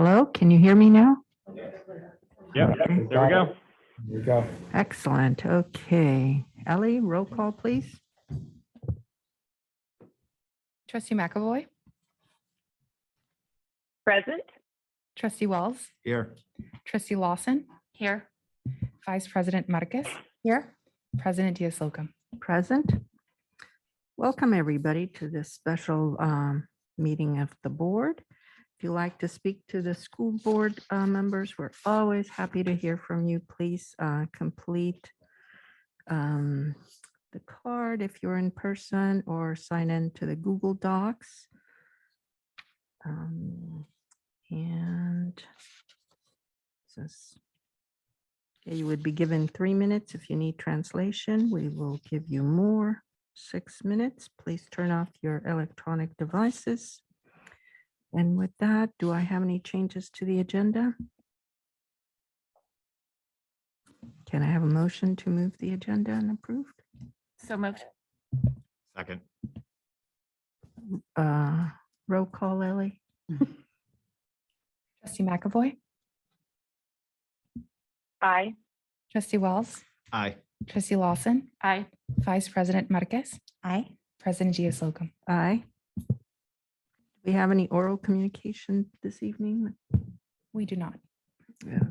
Hello, can you hear me now? Yep, Okay. there we go. There we go. Excellent. Okay. Ellie, roll call, please. Trustee McAvoy, Present. Trustee Wells, Here. Trustee Lawson. Here. Vice President Marquez. Here. President Diaz-Solcom. Present. Welcome, everybody, to this special meeting of the board. If you like to speak to the school board members, we're always happy to hear from you. Please complete the card if you're in person or sign in to the Google Docs. And since you would be given 3 minutes if you need translation, we will give you more, 6 minutes. Please turn off your electronic devices. And with that, do I have any changes to the agenda? Can I have a motion to move the agenda and approved? So moved. Second. Roll call, Ellie. Trustee McAvoy, Aye. Trustee Wells, Aye. Trustee Lawson. Aye. Vice President Marquez. Aye. President Diaz-Solcom. Aye. Do we have any oral communication this evening? We do not.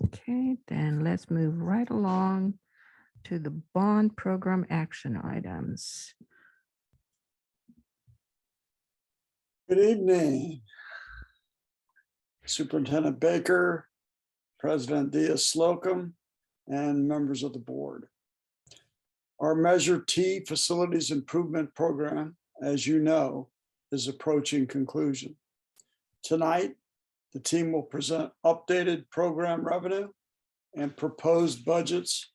Okay, then let's move right along to the bond program action items. Good evening. Superintendent Baker, President Diaz-Solcom, and members of the board. Our Measure T Facilities Improvement Program, as you know, is approaching conclusion. Tonight, the team will present updated program revenue and proposed budgets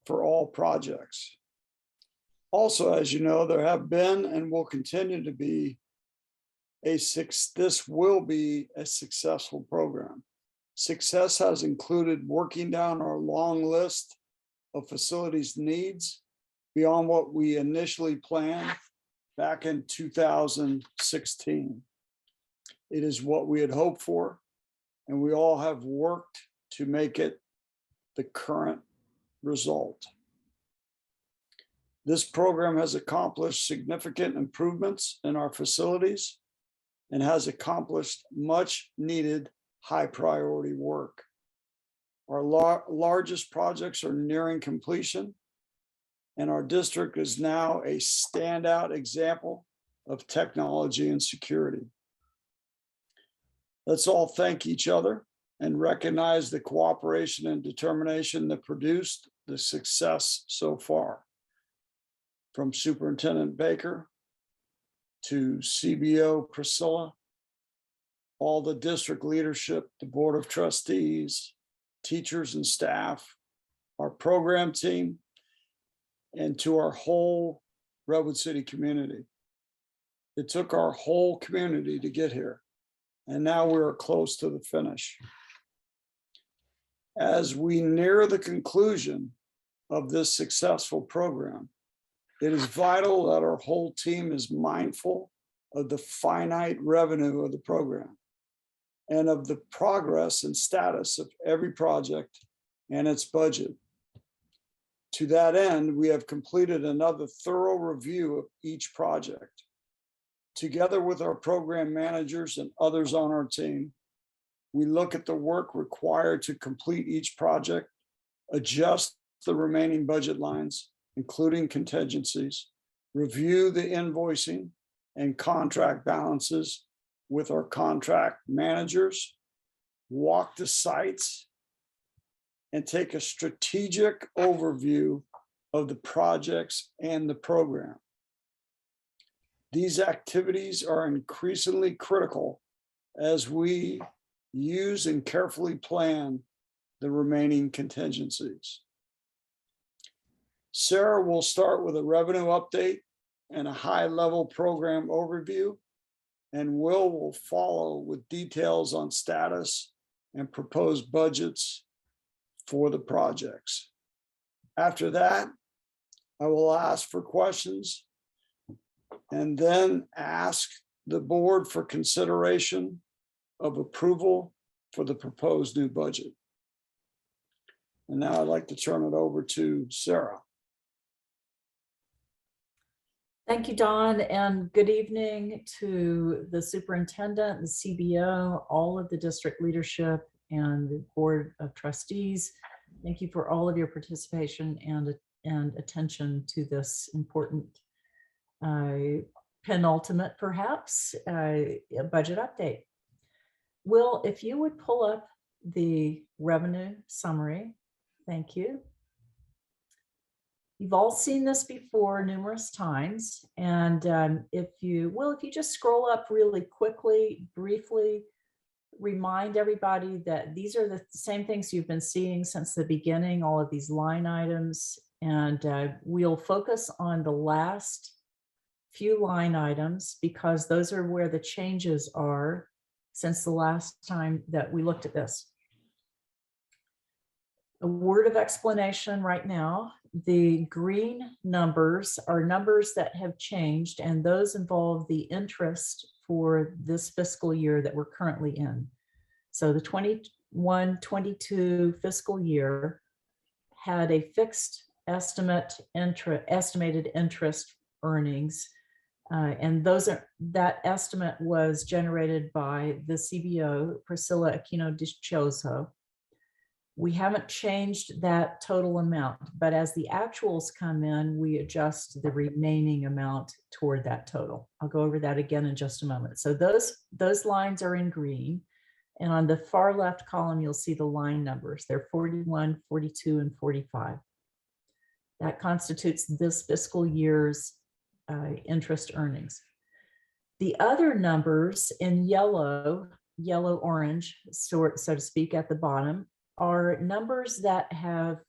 for all projects. Also, as you know, there have been and will continue to be this will be a successful program. Success has included working down our long list of facilities needs beyond what we initially planned back in 2016. It is what we had hoped for, and we all have worked to make it the current result. This program has accomplished significant improvements in our facilities and has accomplished much needed high priority work. Our largest projects are nearing completion, and our district is now a standout example of technology and security. Let's all thank each other and recognize the cooperation and determination that produced the success so far. From Superintendent Baker to CBO Priscilla, all the district leadership, the Board of Trustees, teachers and staff, our program team, and to our whole Redwood City community. It took our whole community to get here, and now we're close to the finish. As we near the conclusion of this successful program, it is vital that our whole team is mindful of the finite revenue of the program and of the progress and status of every project and its budget. To that end, we have completed another thorough review of each project. Together with our program managers and others on our team, we look at the work required to complete each project, adjust the remaining budget lines, including contingencies, review the invoicing and contract balances with our contract managers, walk the sites, and take a strategic overview of the projects and the program. These activities are increasingly critical as we use and carefully plan the remaining contingencies. Sarah will start with a revenue update and a high-level program overview, and will follow with details on status and proposed budgets for the projects. After that, I will ask for questions and then ask the board for consideration of approval for the proposed new budget. And now I'd like to turn it over to Sarah. Thank you, Don, and good evening to the superintendent, the CBO, all of the district leadership, and the board of trustees. Thank you for all of your participation and attention to this important penultimate, perhaps, budget update. Will, if you would pull up the revenue summary, thank you. You've all seen this before numerous times. And if you just scroll up really quickly, briefly, remind everybody that these are the same things you've been seeing since the beginning, all of these line items. And we'll focus on the last few line items because those are where the changes are since the last time that we looked at this. A word of explanation right now. The green numbers are numbers that have changed, and those involve the interest for this fiscal year that we're currently in. So the 21-22 fiscal year had a fixed estimated interest earnings, and that estimate was generated by the CBO, Priscilla Aquino Dichoso. We haven't changed that total amount, but as the actuals come in, we adjust the remaining amount toward that total. I'll go over that again in just a moment. So those lines are in green, and on the far left column, you'll see the line numbers. They're 41, 42, and 45. That constitutes this fiscal year's interest earnings. The other numbers in yellow, orange, so to speak, at the bottom, are numbers that have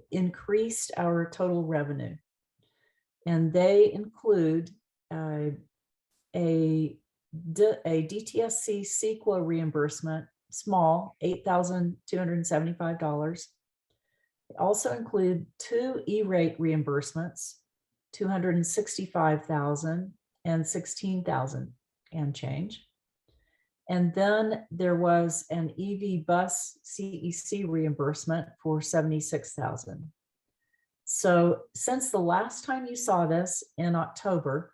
increased our total revenue. And they include a DTSC CEQA reimbursement, small, $8,275. They also include 2 E-rate reimbursements, $265,000 and $16,000 and change. And then there was an EV bus CEC reimbursement for $76,000. So since the last time you saw this in October,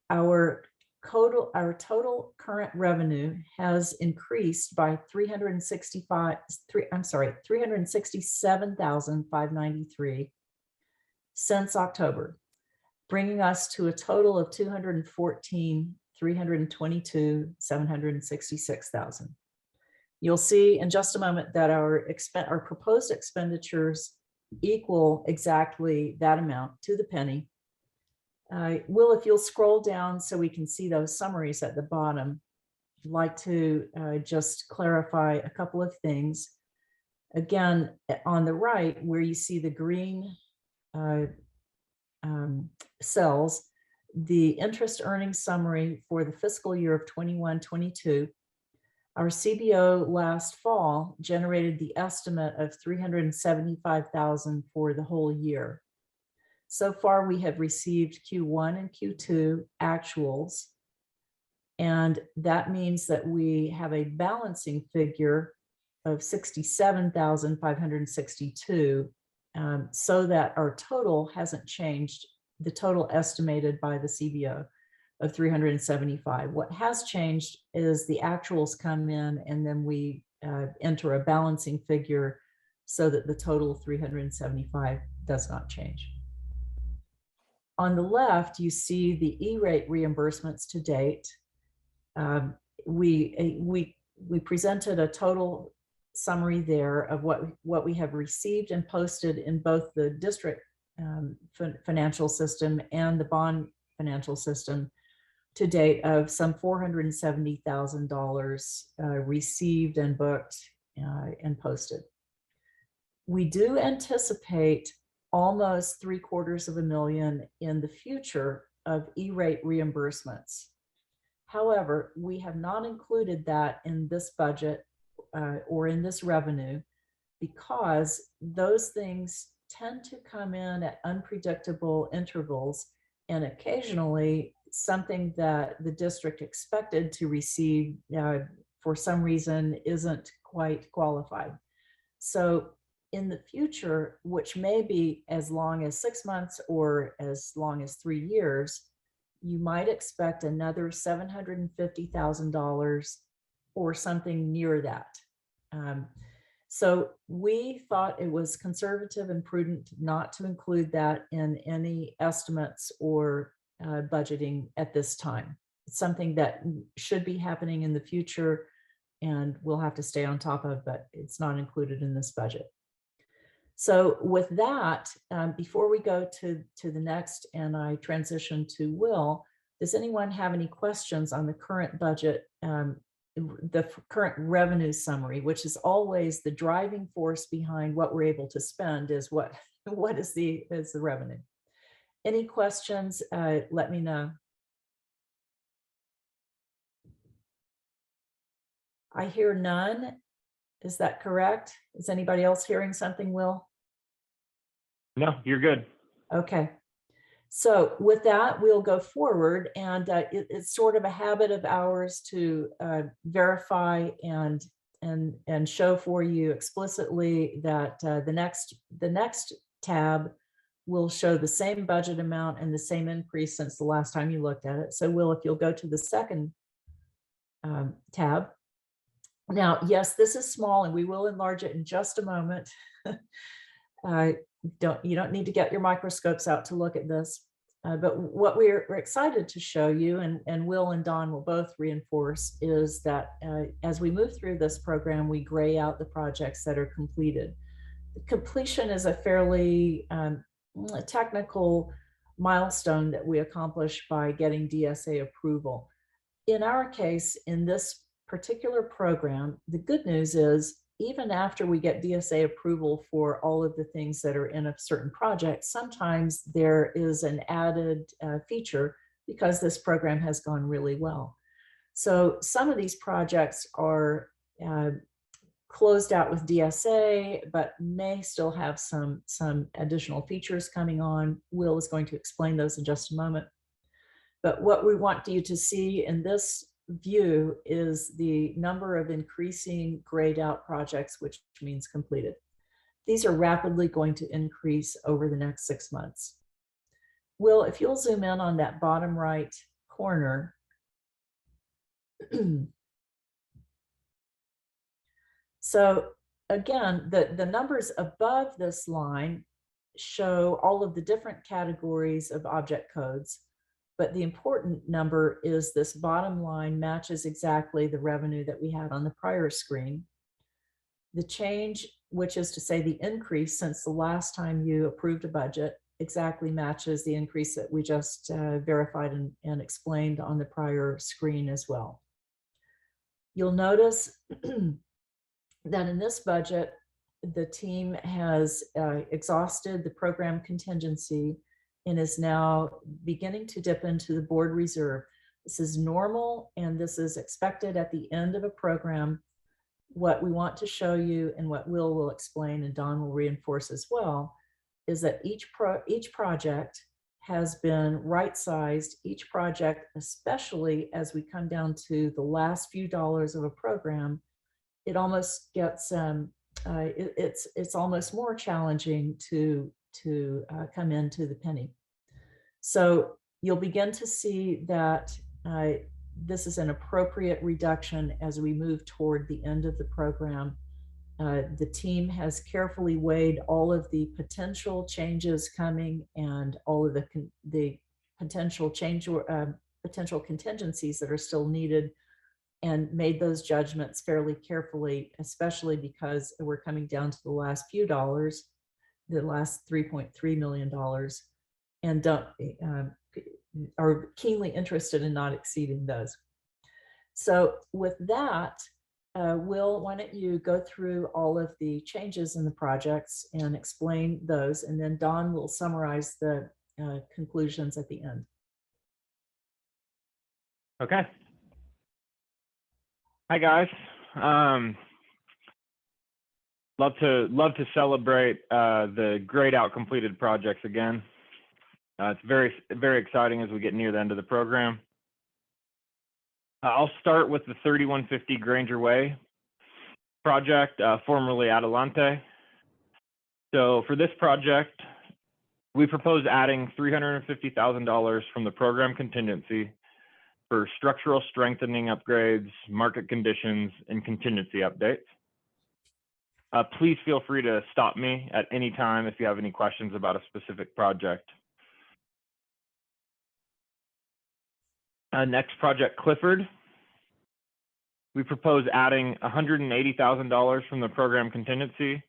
our total current revenue has increased by $367,593 since October, bringing us to a total of $214,322,766,000. You'll see in just a moment that our proposed expenditures equal exactly that amount to the penny. Will, if you'll scroll down so we can see those summaries at the bottom, I'd like to just clarify a couple of things. Again, on the right, where you see the green cells, the interest earnings summary for the fiscal year of 21-22, our CBO last fall generated the estimate of $375,000 for the whole year. So far, we have received Q1 and Q2 actuals, and that means that we have a balancing figure of $67,562, so that our total hasn't changed, the total estimated by the CBO of 375. What has changed is the actuals come in, and then we enter a balancing figure so that the total 375 does not change. On the left, you see the E-rate reimbursements to date. We presented a total summary there of what we have received and posted in both the district financial system and the bond financial system to date of some $470,000 received and booked and posted. We do anticipate almost $750,000 in the future of E-rate reimbursements. However, we have not included that in this budget or in this revenue because those things tend to come in at unpredictable intervals, and occasionally something that the district expected to receive for some reason isn't quite qualified. So in the future, which may be as long as 6 months or as long as 3 years, you might expect another $750,000 or something near that. So we thought it was conservative and prudent not to include that in any estimates or budgeting at this time. It's something that should be happening in the future and we'll have to stay on top of, but it's not included in this budget. So with that, before we go to the next and I transition to Will, does anyone have any questions on the current budget, the current revenue summary, which is always the driving force behind what we're able to spend is what is the revenue? Any questions? Let me know. I hear none. Is that correct? Is anybody else hearing something, Will? No, you're good. Okay. So with that, we'll go forward, and it's sort of a habit of ours to verify and show for you explicitly that the next tab will show the same budget amount and the same increase since the last time you looked at it. So Will, if you'll go to the second tab. Now, yes, this is small and we will enlarge it in just a moment. You don't need to get your microscopes out to look at this. But what we're excited to show you, and Will and Don will both reinforce, is that as we move through this program, we gray out the projects that are completed. Completion is a fairly technical milestone that we accomplish by getting DSA approval. In our case, in this particular program, the good news is even after we get DSA approval for all of the things that are in a certain project, sometimes there is an added feature because this program has gone really well. So some of these projects are closed out with DSA, but may still have some additional features coming on. Will is going to explain those in just a moment. But what we want you to see in this view is the number of increasing grayed out projects, which means completed. These are rapidly going to increase over the next 6 months. Will, if you'll zoom in on that bottom right corner. So again, the numbers above this line show all of the different categories of object codes. But the important number is this bottom line matches exactly the revenue that we had on the prior screen. The change, which is to say the increase since the last time you approved a budget, exactly matches the increase that we just verified and explained on the prior screen as well. You'll notice that in this budget, the team has exhausted the program contingency and is now beginning to dip into the board reserve. This is normal and this is expected at the end of a program. What we want to show you and what Will explain and Don will reinforce as well is that each project has been right-sized. Each project, especially as we come down to the last few dollars of a program, it almost gets, it's almost more challenging to come into the penny. So you'll begin to see that this is an appropriate reduction as we move toward the end of the program. The team has carefully weighed all of the potential changes coming and all of the potential change or potential contingencies that are still needed, and made those judgments fairly carefully, especially because we're coming down to the last few dollars, the last $3.3 million, and are keenly interested in not exceeding those. So with that, Will, why don't you go through all of the changes in the projects and explain those, and then Don will summarize the conclusions at the end. Okay. Hi guys. Love to celebrate the grayed out completed projects again. It's very exciting as we get near the end of the program. I'll start with the 3150 Granger Way project, formerly Adelante. So for this project, we propose adding $350,000 from the program contingency for structural strengthening upgrades, market conditions, and contingency updates. Please feel free to stop me at any time if you have any questions about a specific project. Next project, Clifford. We propose adding $180,000 from the program contingency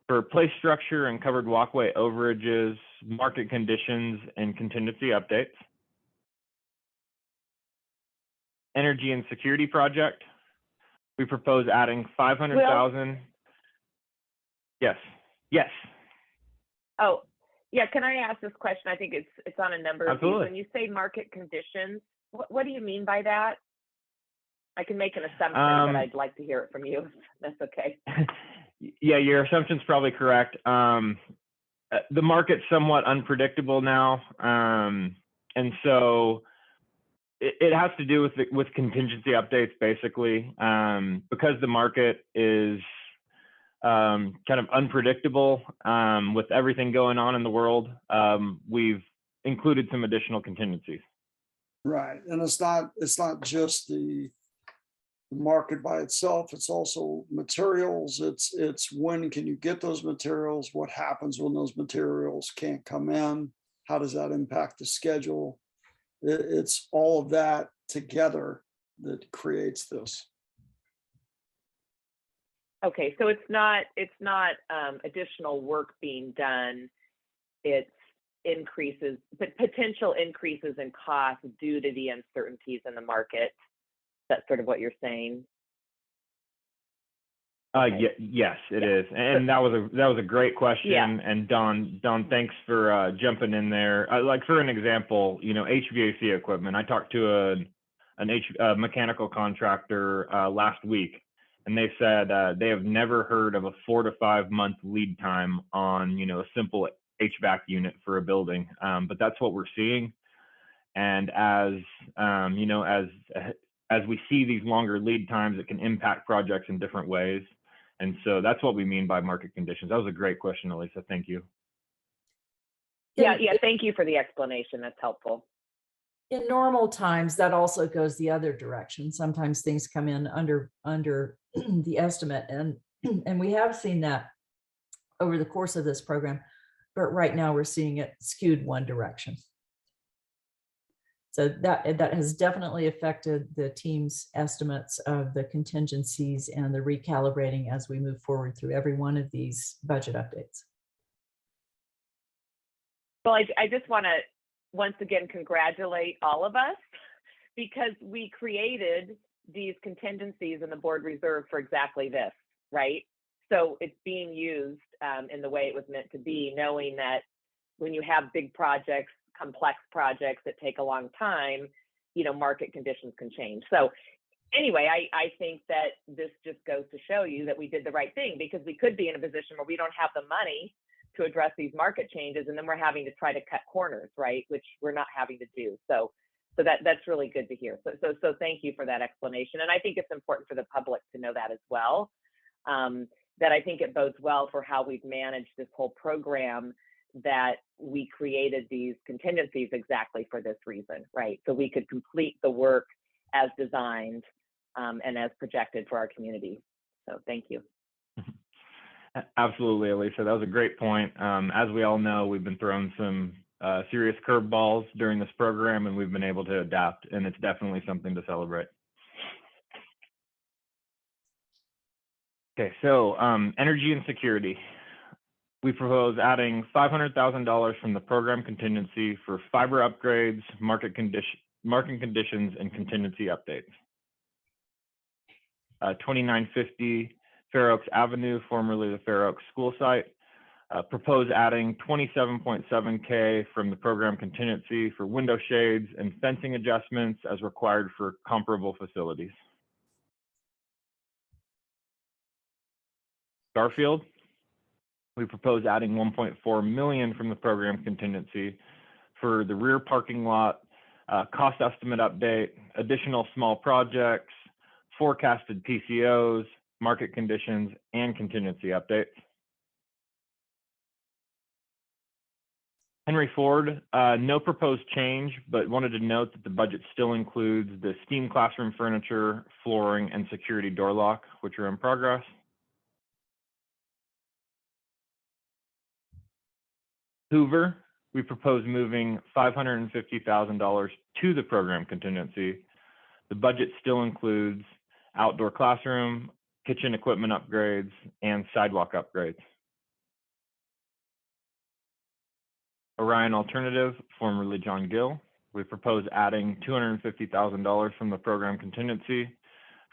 for place structure and covered walkway overages, market conditions, and contingency updates. Energy and security project. We propose adding $500,000. Yes. Yes. Oh, yeah. Can I ask this question? I think it's on a number of these. Absolutely. When you say market conditions, what do you mean by that? I can make an assumption, but I'd like to hear it from you. That's okay. Yeah, your assumption's probably correct. The market's somewhat unpredictable now, and so it has to do with contingency updates, basically, because the market is kind of unpredictable with everything going on in the world. We've included some additional contingencies. Right, and it's not just the market by itself, it's also materials. It's when can you get those materials? What happens when those materials can't come in? How does that impact the schedule? It's all of that together that creates this. Okay, so it's not additional work being done. It's increases, but potential increases in cost due to the uncertainties in the market. That's sort of what you're saying. Yes, it is, and that was a great question. Yeah. And Don, thanks for jumping in there. Like for an example, HVAC equipment. I talked to a mechanical contractor last week, and they said they have never heard of a 4 to 5 month lead time on a simple HVAC unit for a building. But that's what we're seeing, and as as we see these longer lead times, it can impact projects in different ways. And so that's what we mean by market conditions. That was a great question, Elisa. Thank you. Yeah. Thank you for the explanation. That's helpful. In normal times, that also goes the other direction. Sometimes things come in under the estimate, and we have seen that over the course of this program, but right now we're seeing it skewed one direction. So that has definitely affected the team's estimates of the contingencies and the recalibrating as we move forward through every one of these budget updates. Well, I just want to once again congratulate all of us because we created these contingencies in the board reserve for exactly this, right? So it's being used in the way it was meant to be, knowing that when you have big projects, complex projects that take a long time, market conditions can change. So anyway, I think that this just goes to show you that we did the right thing, because we could be in a position where we don't have the money to address these market changes, and then we're having to try to cut corners, right? Which we're not having to do. So that's really good to hear. So thank you for that explanation. And I think it's important for the public to know that as well. That I think it bodes well for how we've managed this whole program, that we created these contingencies exactly for this reason, right? So we could complete the work as designed and as projected for our community. So thank you. Absolutely, Elisa. That was a great point. As we all know, we've been thrown some serious curveballs during this program, and we've been able to adapt, and it's definitely something to celebrate. Okay, so energy and security. We propose adding $500,000 from the program contingency for fiber upgrades, market conditions, and contingency updates. 2950 Fair Oaks Avenue, formerly the Fair Oaks School Site. Propose adding $27.7K from the program contingency for window shades and fencing adjustments as required for comparable facilities. Garfield. We propose adding $1.4 million from the program contingency for the rear parking lot cost estimate update, additional small projects, forecasted PCOs, market conditions, and contingency updates. Henry Ford, no proposed change, but wanted to note that the budget still includes the STEAM classroom furniture, flooring, and security door lock, which are in progress. Hoover, we propose moving $550,000 to the program contingency. The budget still includes outdoor classroom, kitchen equipment upgrades, and sidewalk upgrades. Orion Alternative, formerly John Gill, we propose adding $250,000 from the program contingency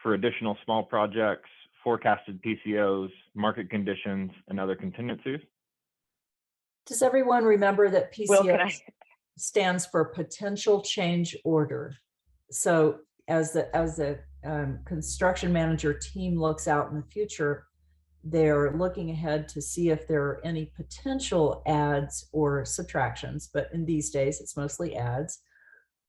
for additional small projects, forecasted PCOs, market conditions, and other contingencies. Does everyone remember that Will, can PCO I? stands for potential change order? So as the construction manager team looks out in the future, they're looking ahead to see if there are any potential adds or subtractions, but in these days it's mostly adds.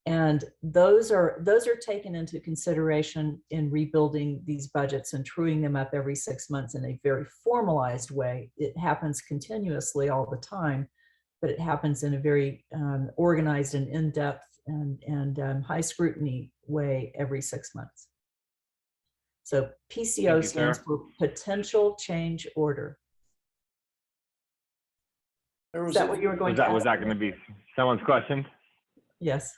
And those are taken into consideration in rebuilding these budgets and truing them up every 6 months in a very formalized way. It happens continuously all the time, but it happens in a very organized and in-depth and high scrutiny way every 6 months. So PCO stands for potential change order. Is that what you were going to ask? Was that going to be someone's question? Yes.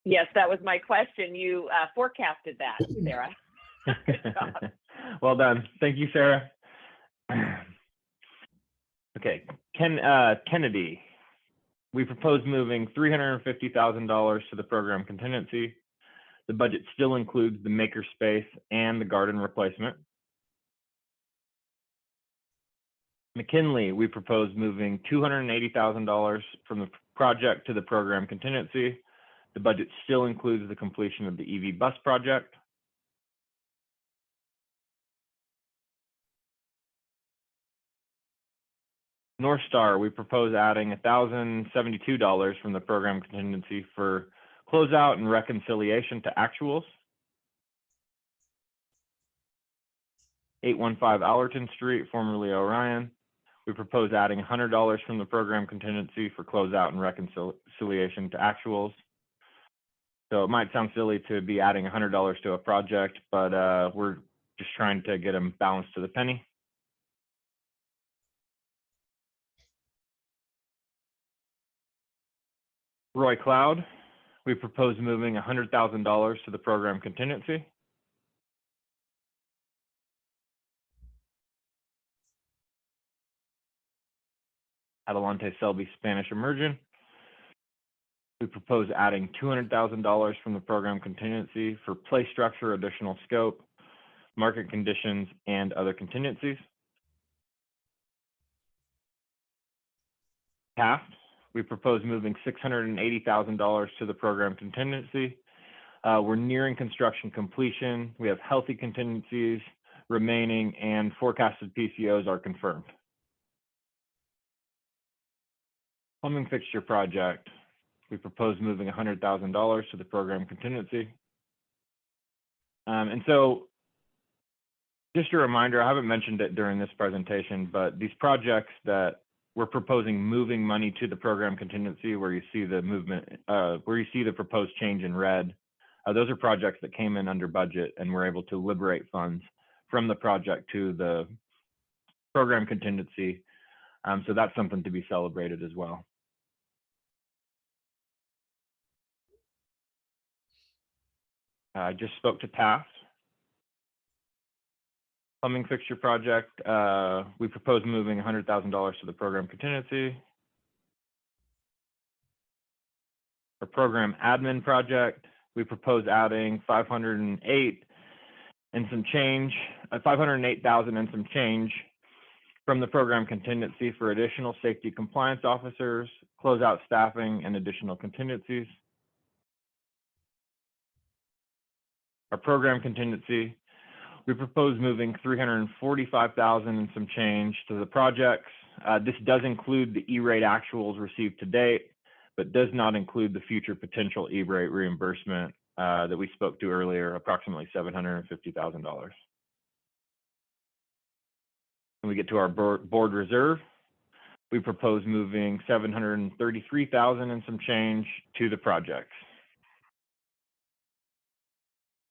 Yes, that was my question. You forecasted that, Sarah. Good job. Well done. Thank you, Sarah. Okay, Kennedy, we propose moving $350,000 to the program contingency. The budget still includes the makerspace and the garden replacement. McKinley, we propose moving $280,000 from the project to the program contingency. The budget still includes the completion of the EV bus project. North Star, we propose adding $1,072 from the program contingency for closeout and reconciliation to actuals. 815 Allerton Street, formerly Orion, we propose adding $100 from the program contingency for closeout and reconciliation to actuals. So it might sound silly to be adding $100 to a project, but we're just trying to get them balanced to the penny. Roy Cloud, we propose moving $100,000 to the program contingency. Adelante Selby Spanish Immersion, we propose adding $200,000 from the program contingency for play structure, additional scope, market conditions, and other contingencies. Taft, we propose moving $680,000 to the program contingency. We're nearing construction completion. We have healthy contingencies remaining and forecasted PCOs are confirmed. Plumbing fixture project, we propose moving $100,000 to the program contingency. And so just a reminder, I haven't mentioned it during this presentation, but these projects that we're proposing moving money to the program contingency where you see the movement, where you see the proposed change in red, those are projects that came in under budget and we're able to liberate funds from the project to the program contingency. So that's something to be celebrated as well. I just spoke to Taft. Plumbing fixture project, we propose moving $100,000 to the program contingency. Our program admin project, we propose adding $508,000 and some change from the program contingency for additional safety compliance officers, closeout staffing, and additional contingencies. Our program contingency, we propose moving $345,000 and some change to the projects. This does include the E-rate actuals received to date, but does not include the future potential E-rate reimbursement that we spoke to earlier, approximately $750,000. When we get to our board reserve, we propose moving $733,000 and some change to the projects.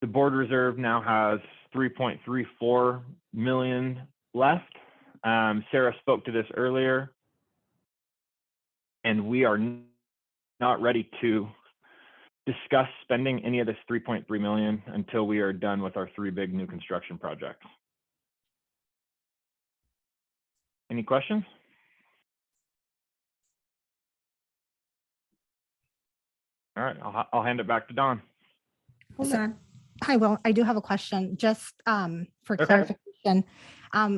The board reserve now has $3.34 million left. Sarah spoke to this earlier, and we are not ready to discuss spending any of this $3.3 million until we are done with our 3 big new construction projects. Any questions? All right, I'll hand it back to Dawn. Hold on. Hi, Will. I do have a question just for Okay. clarification.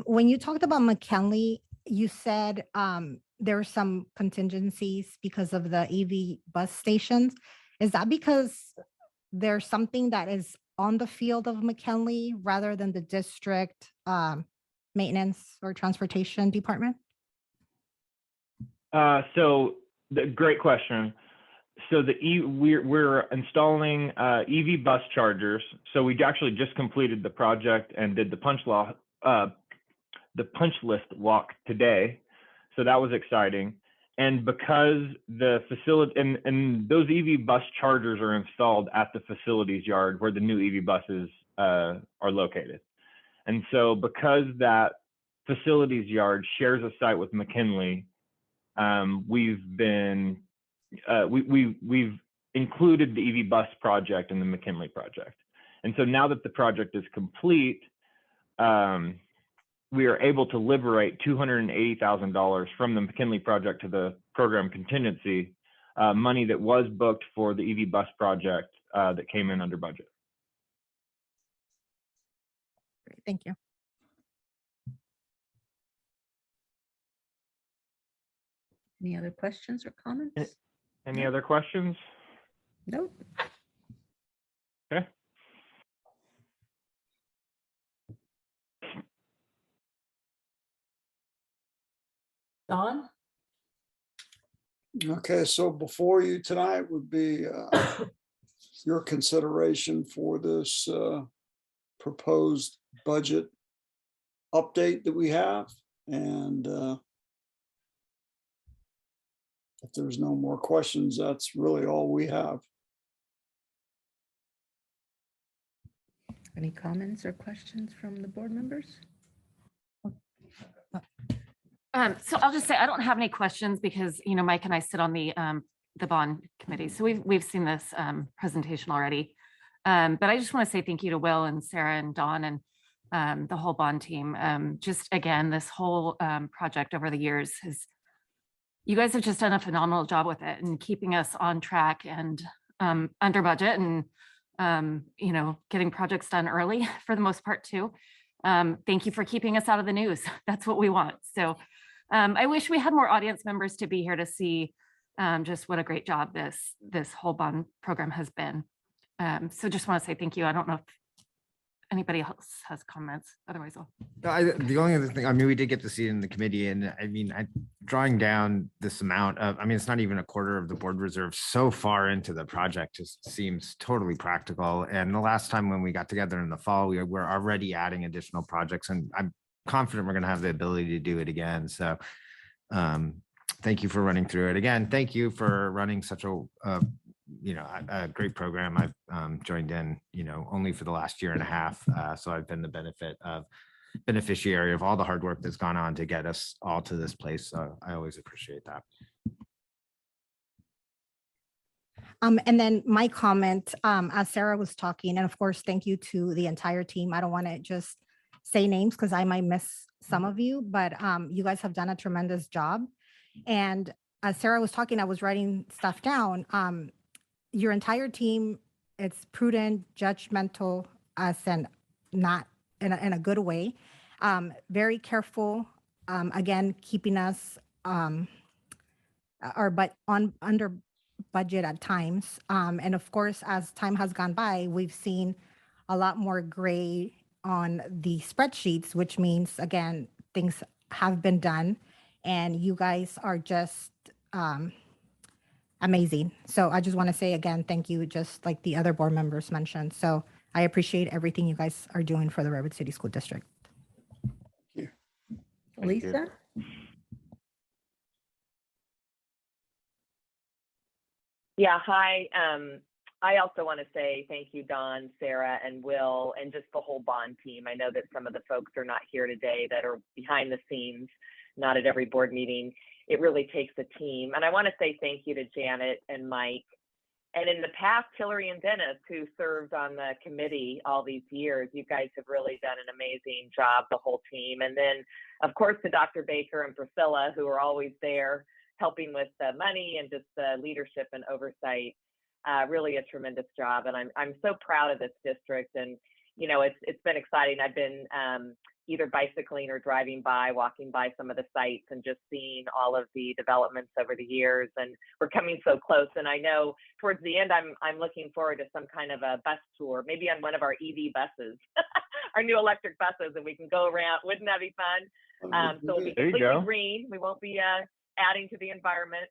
When you talked about McKinley, you said there were some contingencies because of the EV bus stations. Is that because there's something that is on the field of McKinley rather than the district maintenance or transportation department? Great question. So we're installing EV bus chargers. So we actually just completed the project and did the punch list walk today. So that was exciting. And because the facility and those EV bus chargers are installed at the facilities yard where the new EV buses are located. And so because that facilities yard shares a site with McKinley, we've included the EV bus project in the McKinley project. And so now that the project is complete, we are able to liberate $280,000 from the McKinley project to the program contingency, money that was booked for the EV bus project that came in under budget. Great, thank you. Any other questions or comments? Any other questions? Nope. Okay. Don? Okay, so before you tonight would be your consideration for this proposed budget update that we have. And if there's no more questions, that's really all we have. Any comments or questions from the board members? So I'll just say, I don't have any questions because, you know, Mike and I sit on the bond committee. So we've seen this presentation already. But I just want to say thank you to Will and Sarah and Dawn and the whole bond team. Just again, this whole project over the years you guys have just done a phenomenal job with it and keeping us on track and under budget and, you know, getting projects done early for the most part too. Thank you for keeping us out of the news. That's what we want. So I wish we had more audience members to be here to see just what a great job this whole bond program has been. So just want to say thank you. I don't know if anybody else has comments. Otherwise, The only other thing, I mean, we did get to see it in the committee, and I mean, drawing down this amount of, I mean, it's not even a quarter of the board reserve so far into the project just seems totally practical. And the last time when we got together in the fall, we were already adding additional projects, and I'm confident we're going to have the ability to do it again. So thank you for running through it again. Thank you for running such a a great program. I've joined in, only for the last year and a half. So I've been the beneficiary of all the hard work that's gone on to get us all to this place. So I always appreciate that. And then my comment, as Sarah was talking, and of course, thank you to the entire team. I don't want to just say names because I might miss some of you, but you guys have done a tremendous job. And as Sarah was talking, I was writing stuff down. Your entire team, it's prudent, judgmental, and not in a good way. Very careful, again, keeping us under budget at times. And of course, as time has gone by, we've seen a lot more gray on the spreadsheets, which means, again, things have been done and you guys are just amazing. So I just want to say again, thank you, just like the other board members mentioned. So I appreciate everything you guys are doing for the Redwood City School District. Thank you. Lisa? Yeah, hi. I also want to say thank you, Don, Sarah, and Will, and just the whole bond team. I know that some of the folks are not here today that are behind the scenes, not at every board meeting. It really takes a team. And I want to say thank you to Janet and Mike. And in the past, Hillary and Dennis, who served on the committee all these years. You guys have really done an amazing job, the whole team. And then, of course, to Dr. Baker and Priscilla, who are always there helping with the money and just the leadership and oversight. Really a tremendous job. And I'm so proud of this district. And, you know, it's been exciting. I've been either bicycling or driving by, walking by some of the sites and just seeing all of the developments over the years. And we're coming so close. And I know towards the end, I'm looking forward to some kind of a bus tour, maybe on one of our EV buses, our new electric buses, and we can go around. Wouldn't that be fun? So it'll be There you completely go. green. We won't be adding to the environment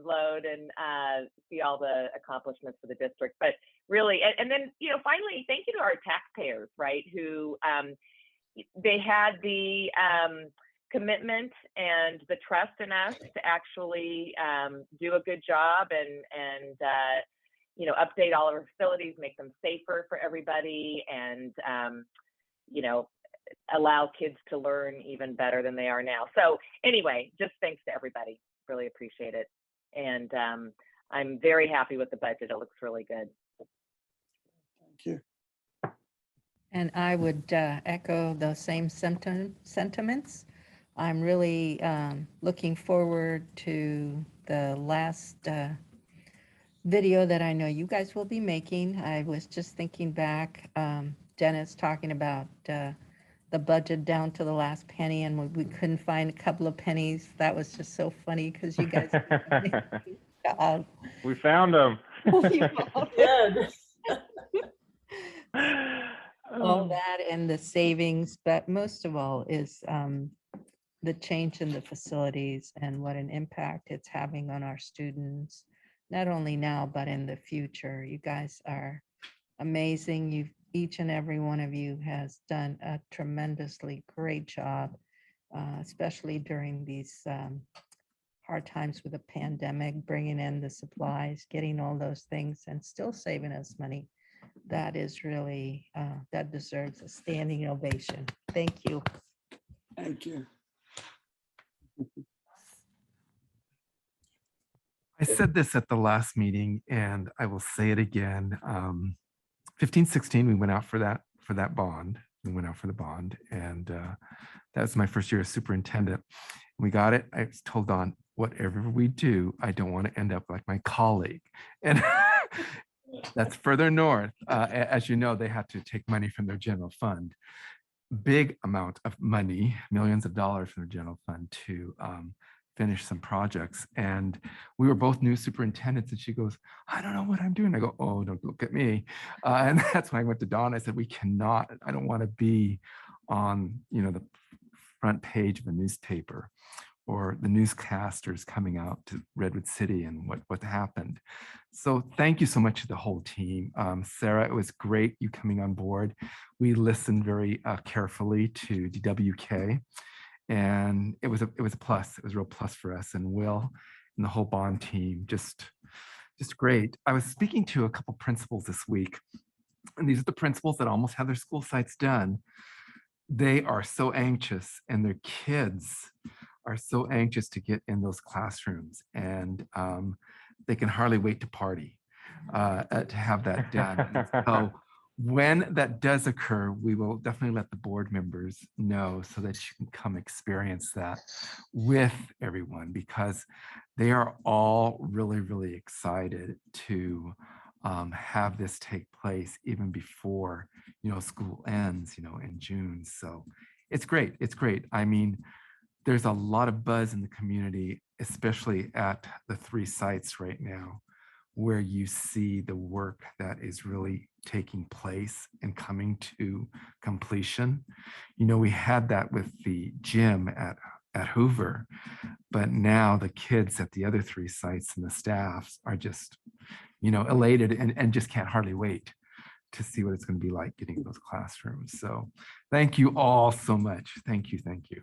load and see all the accomplishments for the district. But really, and then, you know, finally, thank you to our taxpayers, right, who they had the commitment and the trust in us to actually do a good job and you know, update all of our facilities, make them safer for everybody, and you know, allow kids to learn even better than they are now. So anyway, just thanks to everybody. Really appreciate it. And I'm very happy with the budget. It looks really good. Thank you. And I would echo those same sentiments. I'm really looking forward to the last video that I know you guys will be making. I was just thinking back, Dennis talking about the budget down to the last penny, and we couldn't find a couple of pennies. That was just so funny because you guys did an amazing job. We found them. Good. All that and the savings, but most of all is the change in the facilities and what an impact it's having on our students, not only now, but in the future. You guys are amazing. Each and every one of you has done a tremendously great job, especially during these hard times with the pandemic, bringing in the supplies, getting all those things and still saving us money. That is really, that deserves a standing ovation. Thank you. Thank you. I said this at the last meeting and I will say it again. 15, 16, we went out for that bond. We went out for the bond, and that was my first year as superintendent. We got it. I was told Don, whatever we do, I don't want to end up like my colleague. And that's further north. As you know, they had to take money from their general fund, big amount of money, millions of dollars from their general fund to finish some projects. And we were both new superintendents, and she goes, I don't know what I'm doing. I go, oh, don't look at me. And that's when I went to Dawn. I said, I don't want to be on, you know, the front page of a newspaper or the newscasters coming out to Redwood City and what happened. So thank you so much to the whole team. Sarah, it was great you coming on board. We listened very carefully to DWK. And it was a plus. It was a real plus for us, and Will and the whole bond team, just great. I was speaking to a couple principals this week, and these are the principals that almost have their school sites done. They are so anxious, and their kids are so anxious to get in those classrooms, and they can hardly wait to party to have that done. And so when that does occur, we will definitely let the board members know so that you can come experience that with everyone, because they are all really, really excited to have this take place even before, you know, school ends, you know, in June. So it's great. It's great. I mean, there's a lot of buzz in the community, especially at the 3 sites right now, where you see the work that is really taking place and coming to completion. You know, we had that with the gym at at Hoover. But now the kids at the other 3 sites and the staffs are just, elated and just can't hardly wait to see what it's going to be like getting in those classrooms. So thank you all so much. Thank you. Thank you.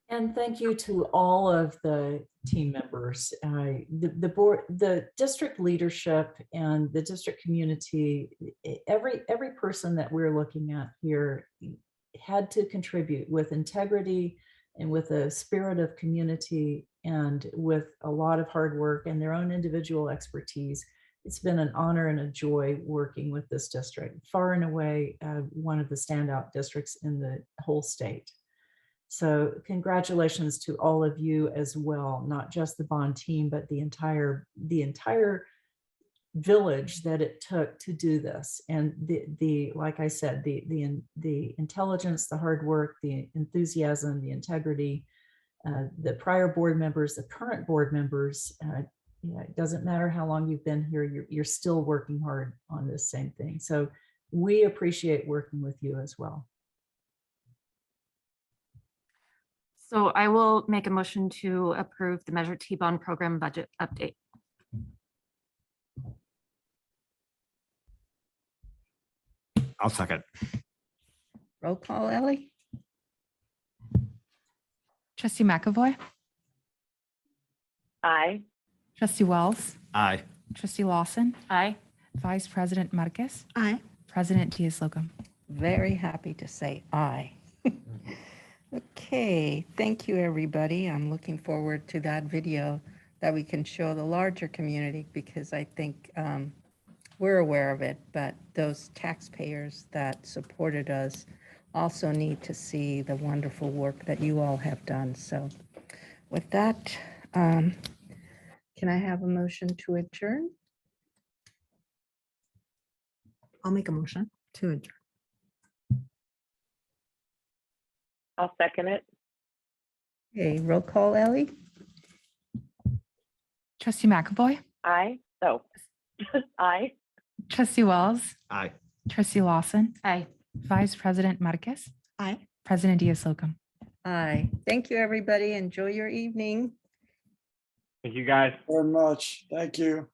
And thank you to all of the team members, the board, the district leadership and the district community. Every person that we're looking at here had to contribute with integrity and with a spirit of community and with a lot of hard work and their own individual expertise. It's been an honor and a joy working with this district, far and away one of the standout districts in the whole state. So congratulations to all of you as well, not just the bond team, but the entire village that it took to do this. And the like I said, the intelligence, the hard work, the enthusiasm, the integrity, the prior board members, the current board members, it doesn't matter how long you've been here, you're still working hard on this same thing. So we appreciate working with you as well. So I will make a motion to approve the Measure T bond program budget update. I'll second. Roll call, Ellie? Trustee McAvoy, Aye. trustee Wells, Aye. trustee Lawson, Aye. Vice President Marcus, Aye. President Diaz-Locum. Very happy to say aye. Okay, thank you, everybody. I'm looking forward to that video that we can show the larger community because I think we're aware of it, but those taxpayers that supported us also need to see the wonderful work that you all have done. So with that, can I have a motion to adjourn? I'll make a motion to adjourn. I'll second it. Okay, roll call, Ellie? Trustee McAvoy, Aye. Oh, aye. trustee Wells, Aye. trustee Lawson, Aye. Vice President Marcus, Aye. President Diaz-Locum. Aye. Thank you, everybody. Enjoy your evening. Thank you, guys. Very much. Thank you.